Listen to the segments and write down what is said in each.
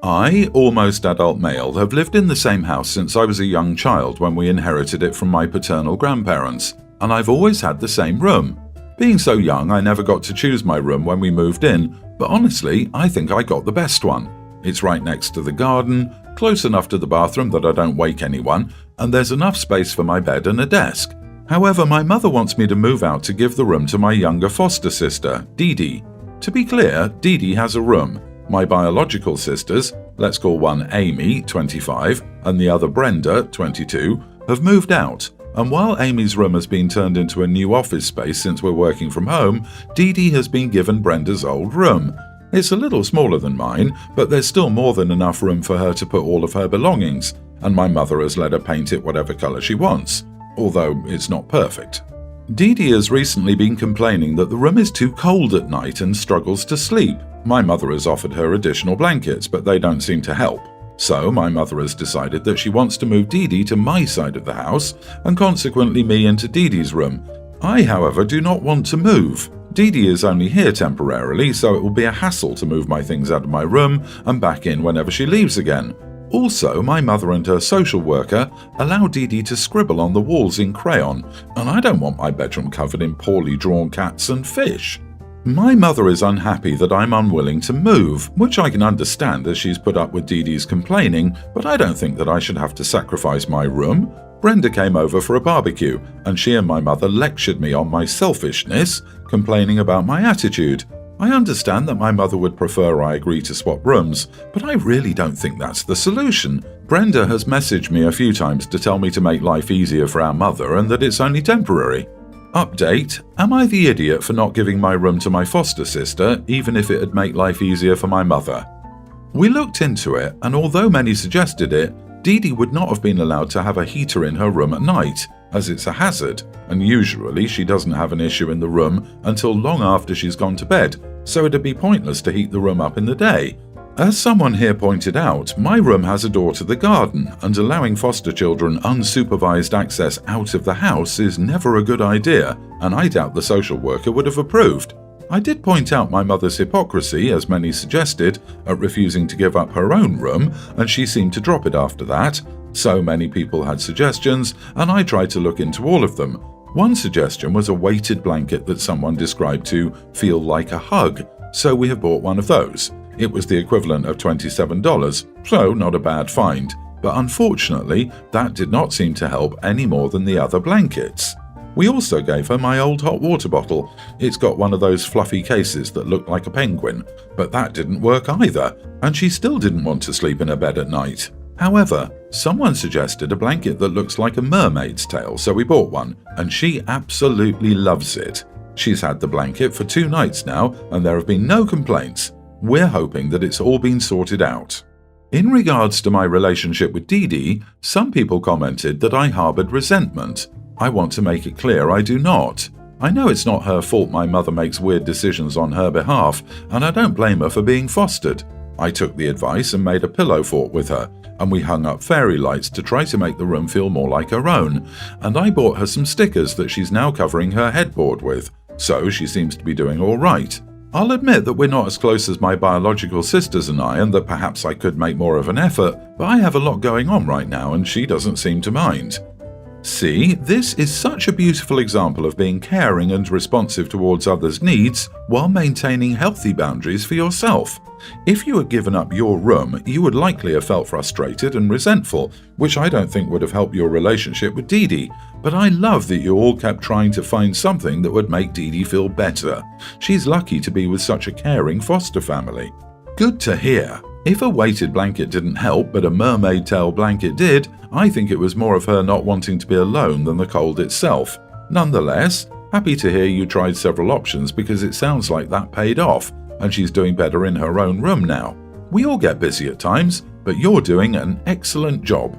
I, almost adult male, have lived in the same house since I was a young child when we inherited it from my paternal grandparents, and I've always had the same room. Being so young, I never got to choose my room when we moved in, but honestly, I think I got the best one. It's right next to the garden, close enough to the bathroom that I don't wake anyone, and there's enough space for my bed and a desk. However, my mother wants me to move out to give the room to my younger foster sister, Dee Dee. To be clear, Dee Dee has a room. My biological sisters, let's call one Amy, 25, and the other Brenda, 22, have moved out. And while Amy's room has been turned into a new office space since we're working from home, Dee Dee has been given Brenda's old room. It's a little smaller than mine, but there's still more than enough room for her to put all of her belongings, and my mother has let her paint it whatever colour she wants, although it's not perfect. Dee Dee has recently been complaining that the room is too cold at night and struggles to sleep. My mother has offered her additional blankets, but they don't seem to help. So my mother has decided that she wants to move Dee Dee to my side of the house, and consequently me into Dee Dee's room. I, however, do not want to move. Dee Dee is only here temporarily, so it will be a hassle to move my things out of my room and back in whenever she leaves again. Also, my mother and her social worker allow Dee Dee to scribble on the walls in crayon, and I don't want my bedroom covered in poorly drawn cats and fish. My mother is unhappy that I'm unwilling to move, which I can understand as she's put up with Dee Dee's complaining, but I don't think that I should have to sacrifice my room. Brenda came over for a barbecue, and she and my mother lectured me on my selfishness, complaining about my attitude. I understand that my mother would prefer I agree to swap rooms, but I really don't think that's the solution. Brenda has messaged me a few times to tell me to make life easier for our mother and that it's only temporary. Update: am I the idiot for not giving my room to my foster sister, even if it'd make life easier for my mother? We looked into it, and although many suggested it, Dee Dee would not have been allowed to have a heater in her room at night, as it's a hazard, and usually she doesn't have an issue in the room until long after she's gone to bed, so it'd be pointless to heat the room up in the day. As someone here pointed out, my room has a door to the garden, and allowing foster children unsupervised access out of the house is never a good idea, and I doubt the social worker would have approved. I did point out my mother's hypocrisy, as many suggested, at refusing to give up her own room, and she seemed to drop it after that. So many people had suggestions, and I tried to look into all of them. One suggestion was a weighted blanket that someone described to feel like a hug, so we have bought one of those. It was the equivalent of $27, so not a bad find, but unfortunately, that did not seem to help any more than the other blankets. We also gave her my old hot water bottle. It's got one of those fluffy cases that look like a penguin, but that didn't work either, and she still didn't want to sleep in her bed at night. However, someone suggested a blanket that looks like a mermaid's tail, so we bought one, and she absolutely loves it. She's had the blanket for 2 nights now, and there have been no complaints. We're hoping that it's all been sorted out. In regards to my relationship with Dee Dee, some people commented that I harbored resentment. I want to make it clear I do not. I know it's not her fault my mother makes weird decisions on her behalf, and I don't blame her for being fostered. I took the advice and made a pillow fort with her, and we hung up fairy lights to try to make the room feel more like her own, and I bought her some stickers that she's now covering her headboard with, so she seems to be doing all right. I'll admit that we're not as close as my biological sisters and I, and that perhaps I could make more of an effort, but I have a lot going on right now and she doesn't seem to mind. See, this is such a beautiful example of being caring and responsive towards others' needs while maintaining healthy boundaries for yourself. If you had given up your room, you would likely have felt frustrated and resentful, which I don't think would have helped your relationship with Dee Dee. But I love that you all kept trying to find something that would make Dee Dee feel better. She's lucky to be with such a caring foster family. Good to hear. If a weighted blanket didn't help, but a mermaid tail blanket did, I think it was more of her not wanting to be alone than the cold itself. Nonetheless, happy to hear you tried several options because it sounds like that paid off, and she's doing better in her own room now. We all get busy at times, but you're doing an excellent job.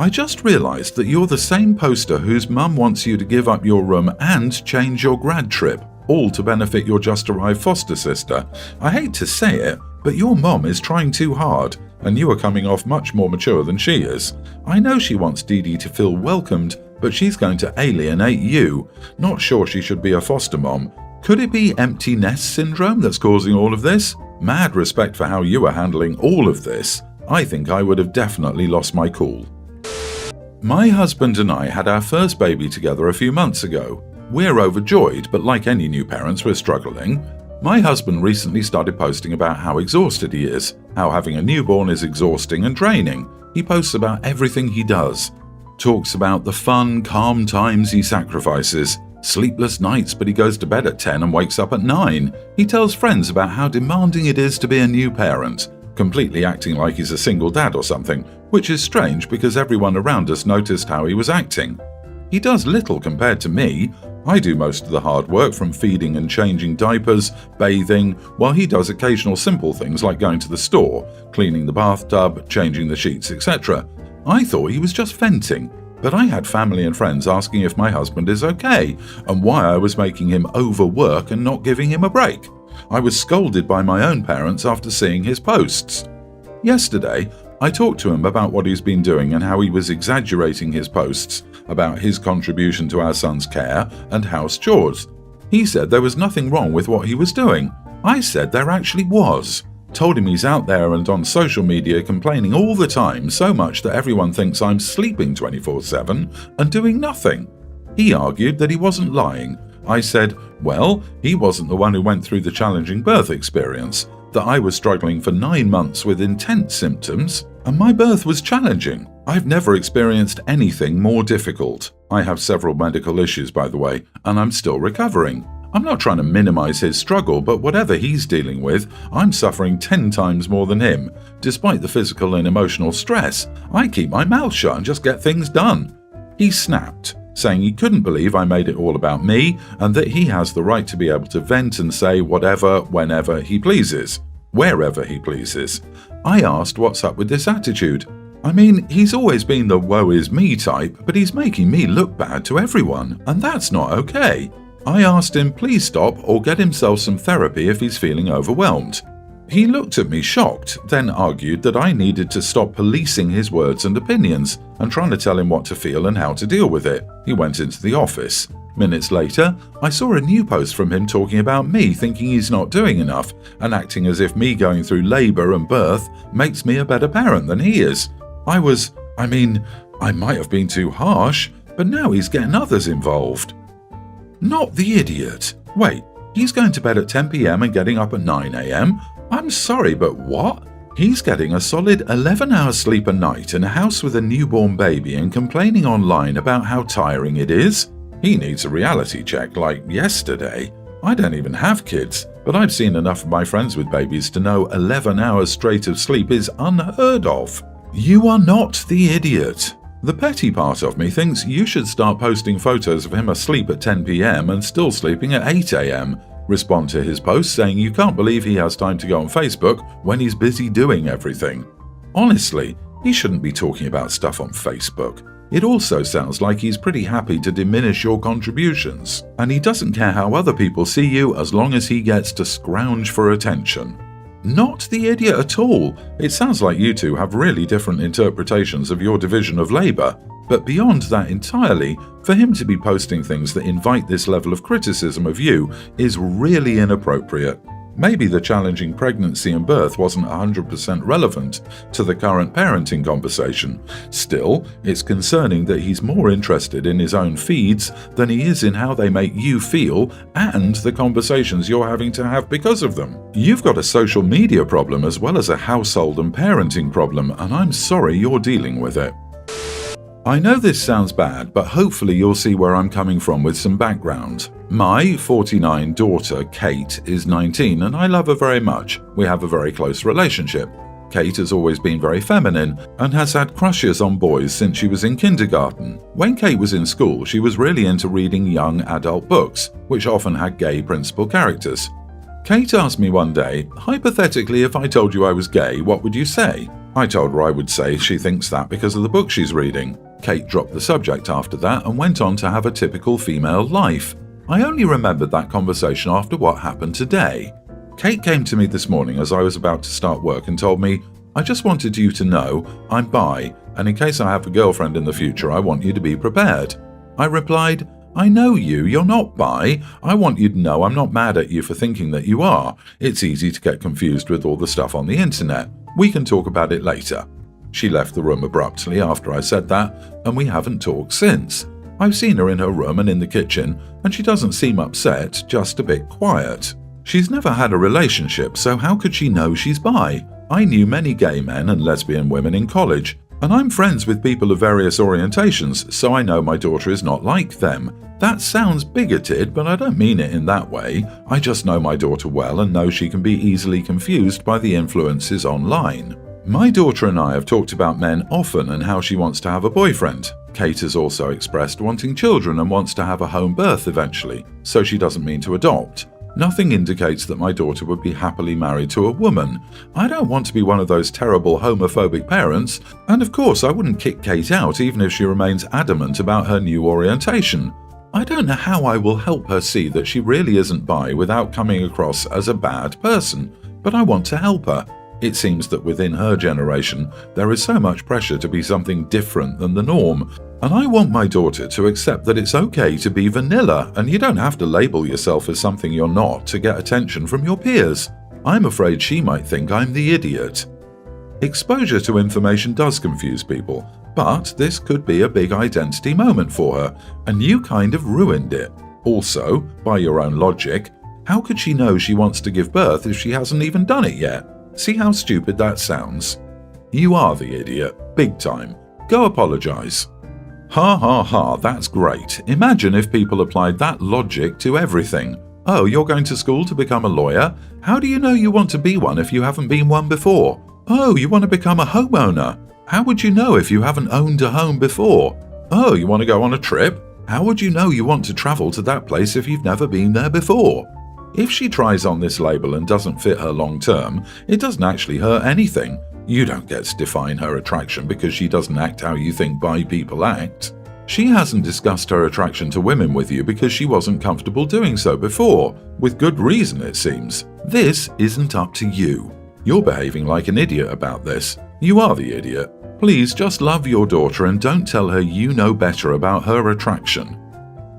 I just realised that you're the same poster whose mum wants you to give up your room and change your grad trip, all to benefit your just-arrived foster sister. I hate to say it, but your mom is trying too hard, and you are coming off much more mature than she is. I know she wants Dee Dee to feel welcomed, but she's going to alienate you. Not sure she should be a foster mom. Could it be empty nest syndrome that's causing all of this? Mad respect for how you are handling all of this. I think I would have definitely lost my cool. My husband and I had our first baby together a few months ago. We're overjoyed, but like any new parents, we're struggling. My husband recently started posting about how exhausted he is, how having a newborn is exhausting and draining. He posts about everything he does. Talks about the fun, calm times he sacrifices. Sleepless nights, but he goes to bed at 10 and wakes up at 9. He tells friends about how demanding it is to be a new parent, completely acting like he's a single dad or something, which is strange because everyone around us noticed how he was acting. He does little compared to me. I do most of the hard work from feeding and changing diapers, bathing, while he does occasional simple things like going to the store, cleaning the bathtub, changing the sheets, etc. I thought he was just venting. But I had family and friends asking if my husband is okay, and why I was making him overwork and not giving him a break. I was scolded by my own parents after seeing his posts. Yesterday, I talked to him about what he's been doing and how he was exaggerating his posts about his contribution to our son's care and house chores. He said there was nothing wrong with what he was doing. I said there actually was. Told him he's out there and on social media complaining all the time, so much that everyone thinks I'm sleeping 24/7 and doing nothing. He argued that he wasn't lying. I said, well, he wasn't the one who went through the challenging birth experience, that I was struggling for 9 months with intense symptoms, and my birth was challenging. I've never experienced anything more difficult. I have several medical issues, by the way, and I'm still recovering. I'm not trying to minimize his struggle, but whatever he's dealing with, I'm suffering 10 times more than him. Despite the physical and emotional stress, I keep my mouth shut and just get things done. He snapped, saying he couldn't believe I made it all about me and that he has the right to be able to vent and say whatever, whenever he pleases, wherever he pleases. I asked what's up with this attitude. I mean, he's always been the woe is me type, but he's making me look bad to everyone, and that's not okay. I asked him please stop or get himself some therapy if he's feeling overwhelmed. He looked at me shocked, then argued that I needed to stop policing his words and opinions and trying to tell him what to feel and how to deal with it. He went into the office. Minutes later, I saw a new post from him talking about me thinking he's not doing enough and acting as if me going through labor and birth makes me a better parent than he is. I might have been too harsh, but now he's getting others involved. Not the idiot. Wait, he's going to bed at 10 p.m. and getting up at 9 a.m.? I'm sorry, but what? He's getting a solid 11 hours sleep a night in a house with a newborn baby and complaining online about how tiring it is? He needs a reality check like yesterday. I don't even have kids, but I've seen enough of my friends with babies to know 11 hours straight of sleep is unheard of. You are not the idiot. The petty part of me thinks you should start posting photos of him asleep at 10 p.m. and still sleeping at 8 a.m. Respond to his post saying you can't believe he has time to go on Facebook when he's busy doing everything. Honestly, he shouldn't be talking about stuff on Facebook. It also sounds like he's pretty happy to diminish your contributions, and he doesn't care how other people see you as long as he gets to scrounge for attention. Not the idiot at all. It sounds like you two have really different interpretations of your division of labor, but beyond that entirely, for him to be posting things that invite this level of criticism of you is really inappropriate. Maybe the challenging pregnancy and birth wasn't 100% relevant to the current parenting conversation. Still, it's concerning that he's more interested in his own feeds than he is in how they make you feel and the conversations you're having to have because of them. You've got a social media problem as well as a household and parenting problem, and I'm sorry you're dealing with it. I know this sounds bad, but hopefully you'll see where I'm coming from with some background. My 49 daughter, Kate, is 19 and I love her very much. We have a very close relationship. Kate has always been very feminine and has had crushes on boys since she was in kindergarten. When Kate was in school, she was really into reading young adult books, which often had gay principal characters. Kate asked me one day, hypothetically, if I told you I was gay, what would you say? I told her I would say she thinks that because of the book she's reading. Kate dropped the subject after that and went on to have a typical female life. I only remembered that conversation after what happened today. Kate came to me this morning as I was about to start work and told me, I just wanted you to know I'm bi, and in case I have a girlfriend in the future, I want you to be prepared. I replied, I know you, you're not bi. I want you to know I'm not mad at you for thinking that you are. It's easy to get confused with all the stuff on the internet. We can talk about it later." She left the room abruptly after I said that, and we haven't talked since. I've seen her in her room and in the kitchen, and she doesn't seem upset, just a bit quiet. She's never had a relationship, so how could she know she's bi? I knew many gay men and lesbian women in college, and I'm friends with people of various orientations, so I know my daughter is not like them. That sounds bigoted, but I don't mean it in that way. I just know my daughter well and know she can be easily confused by the influences online. My daughter and I have talked about men often and how she wants to have a boyfriend. Kate has also expressed wanting children and wants to have a home birth eventually, so she doesn't mean to adopt. Nothing indicates that my daughter would be happily married to a woman. I don't want to be one of those terrible homophobic parents, and of course I wouldn't kick Kate out even if she remains adamant about her new orientation. I don't know how I will help her see that she really isn't bi without coming across as a bad person, but I want to help her. It seems that within her generation, there is so much pressure to be something different than the norm, and I want my daughter to accept that it's okay to be vanilla and you don't have to label yourself as something you're not to get attention from your peers. I'm afraid she might think I'm the idiot. Exposure to information does confuse people, but this could be a big identity moment for her, and you kind of ruined it. Also, by your own logic, how could she know she wants to give birth if she hasn't even done it yet? See how stupid that sounds? You are the idiot, big time. Go apologize. Ha ha ha, that's great. Imagine if people applied that logic to everything. Oh, you're going to school to become a lawyer? How do you know you want to be one if you haven't been one before? Oh, you want to become a homeowner? How would you know if you haven't owned a home before? Oh, you want to go on a trip? How would you know you want to travel to that place if you've never been there before? If she tries on this label and doesn't fit her long term, it doesn't actually hurt anything. You don't get to define her attraction because she doesn't act how you think bi people act. She hasn't discussed her attraction to women with you because she wasn't comfortable doing so before, with good reason it seems. This isn't up to you. You're behaving like an idiot about this. You are the idiot. Please just love your daughter and don't tell her you know better about her attraction.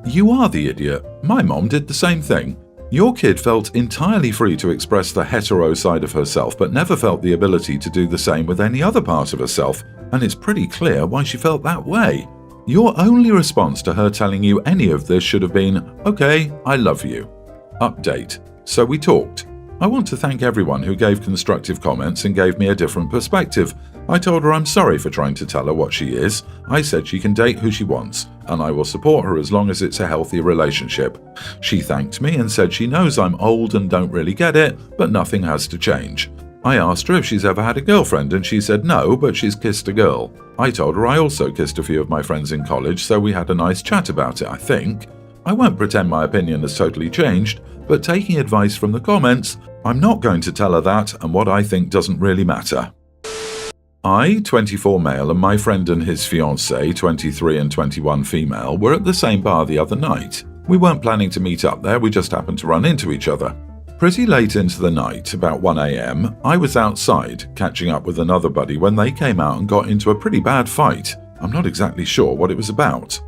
You are the idiot. My mom did the same thing. Your kid felt entirely free to express the hetero side of herself but never felt the ability to do the same with any other part of herself, and it's pretty clear why she felt that way. Your only response to her telling you any of this should have been, "Okay, I love you." Update. So we talked. I want to thank everyone who gave constructive comments and gave me a different perspective. I told her I'm sorry for trying to tell her what she is. I said she can date who she wants, and I will support her as long as it's a healthy relationship. She thanked me and said she knows I'm old and don't really get it, but nothing has to change. I asked her if she's ever had a girlfriend and she said no, but she's kissed a girl. I told her I also kissed a few of my friends in college, so we had a nice chat about it, I think. I won't pretend my opinion has totally changed, but taking advice from the comments, I'm not going to tell her that, and what I think doesn't really matter. I, 24 male, and my friend and his fiancée, 23 and 21 female, were at the same bar the other night. We weren't planning to meet up there, we just happened to run into each other. Pretty late into the night, about 1 a.m, I was outside, catching up with another buddy when they came out and got into a pretty bad fight. I'm not exactly sure what it was about.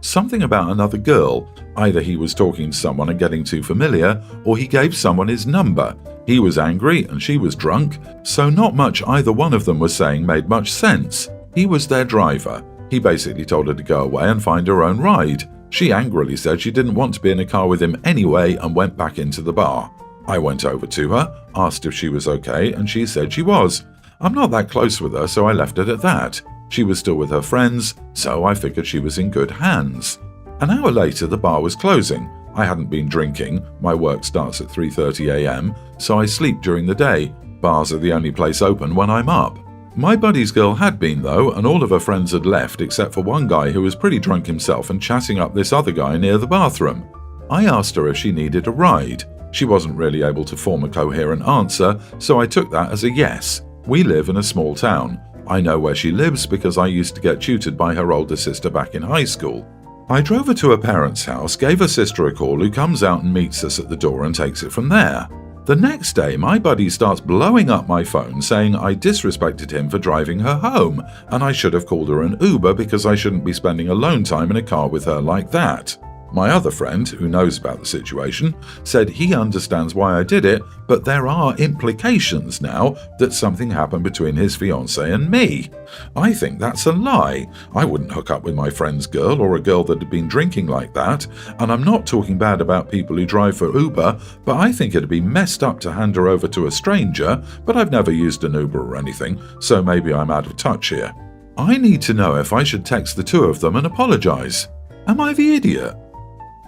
Something about another girl. Either he was talking to someone and getting too familiar, or he gave someone his number. He was angry and she was drunk, so not much either one of them was saying made much sense. He was their driver. He basically told her to go away and find her own ride. She angrily said she didn't want to be in a car with him anyway and went back into the bar. I went over to her, asked if she was okay, and she said she was. I'm not that close with her, so I left it at that. She was still with her friends, so I figured she was in good hands. An hour later, the bar was closing. I hadn't been drinking. My work starts at 3:30 a.m, so I sleep during the day. Bars are the only place open when I'm up. My buddy's girl had been, though, and all of her friends had left except for one guy who was pretty drunk himself and chatting up this other guy near the bathroom. I asked her if she needed a ride. She wasn't really able to form a coherent answer, so I took that as a yes. We live in a small town. I know where she lives because I used to get tutored by her older sister back in high school. I drove her to her parents' house, gave her sister a call who comes out and meets us at the door and takes it from there. The next day, my buddy starts blowing up my phone saying I disrespected him for driving her home, and I should have called her an Uber because I shouldn't be spending alone time in a car with her like that. My other friend, who knows about the situation, said he understands why I did it, but there are implications now that something happened between his fiancée and me. I think that's a lie. I wouldn't hook up with my friend's girl or a girl that had been drinking like that, and I'm not talking bad about people who drive for Uber, but I think it'd be messed up to hand her over to a stranger, but I've never used an Uber or anything, so maybe I'm out of touch here. I need to know if I should text the two of them and apologize. Am I the idiot?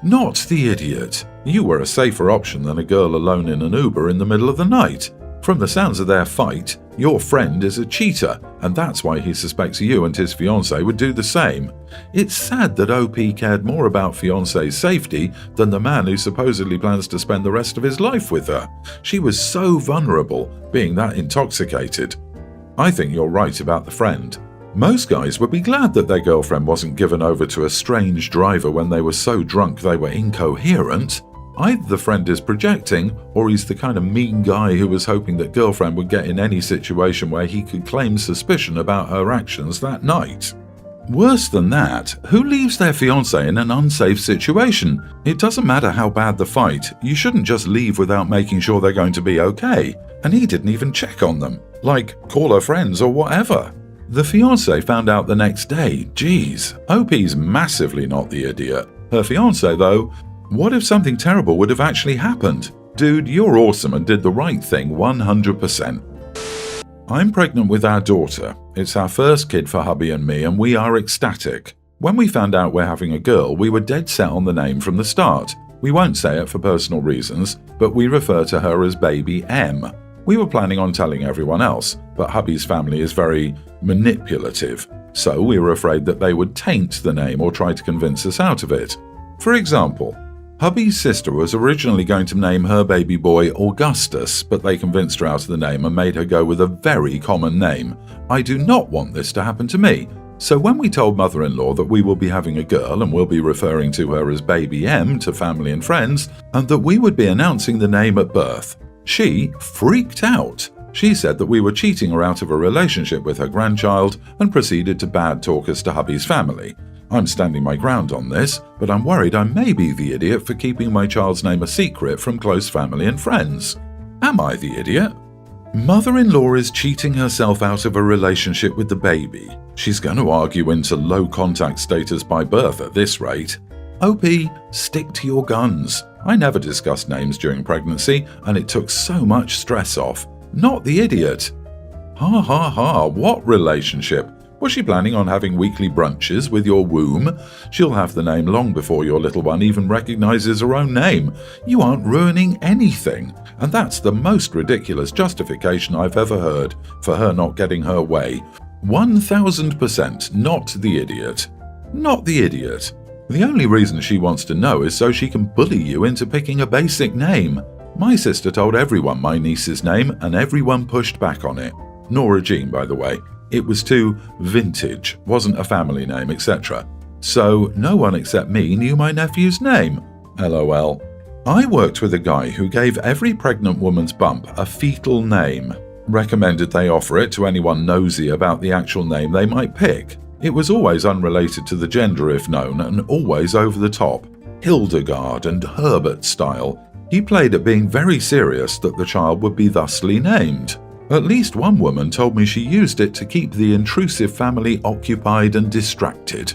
Not the idiot. You were a safer option than a girl alone in an Uber in the middle of the night. From the sounds of their fight, your friend is a cheater, and that's why he suspects you and his fiancée would do the same. It's sad that OP cared more about fiancée's safety than the man who supposedly plans to spend the rest of his life with her. She was so vulnerable, being that intoxicated. I think you're right about the friend. Most guys would be glad that their girlfriend wasn't given over to a strange driver when they were so drunk they were incoherent. Either the friend is projecting, or he's the kind of mean guy who was hoping that girlfriend would get in any situation where he could claim suspicion about her actions that night. Worse than that, who leaves their fiancé in an unsafe situation? It doesn't matter how bad the fight, you shouldn't just leave without making sure they're going to be okay. And he didn't even check on them, like call her friends or whatever. The fiancé found out the next day. Geez, OP's massively not the idiot. Her fiancé, though, what if something terrible would have actually happened? Dude, you're awesome and did the right thing 100%. I'm pregnant with our daughter. It's our first kid for hubby and me, and we are ecstatic. When we found out we're having a girl, we were dead set on the name from the start. We won't say it for personal reasons, but we refer to her as Baby M. We were planning on telling everyone else, but hubby's family is very manipulative, so we were afraid that they would taint the name or try to convince us out of it. For example, hubby's sister was originally going to name her baby boy Augustus, but they convinced her out of the name and made her go with a very common name. I do not want this to happen to me. So when we told mother-in-law that we will be having a girl and we'll be referring to her as Baby M to family and friends, and that we would be announcing the name at birth, she freaked out. She said that we were cheating her out of a relationship with her grandchild and proceeded to bad talk us to hubby's family. I'm standing my ground on this, but I'm worried I may be the idiot for keeping my child's name a secret from close family and friends. Am I the idiot? Mother-in-law is cheating herself out of a relationship with the baby. She's going to argue into low contact status by birth at this rate. OP, stick to your guns. I never discussed names during pregnancy, and it took so much stress off. Not the idiot. Ha ha ha, what relationship? Was she planning on having weekly brunches with your womb? She'll have the name long before your little one even recognizes her own name. You aren't ruining anything. And that's the most ridiculous justification I've ever heard for her not getting her way. 1000% not the idiot. Not the idiot. The only reason she wants to know is so she can bully you into picking a basic name. My sister told everyone my niece's name and everyone pushed back on it. Nora Jean, by the way. It was too vintage, wasn't a family name, etc. So no one except me knew my nephew's name. LOL. I worked with a guy who gave every pregnant woman's bump a fetal name. Recommended they offer it to anyone nosy about the actual name they might pick. It was always unrelated to the gender if known, and always over the top. Hildegard and Herbert style. He played at being very serious that the child would be thusly named. At least one woman told me she used it to keep the intrusive family occupied and distracted.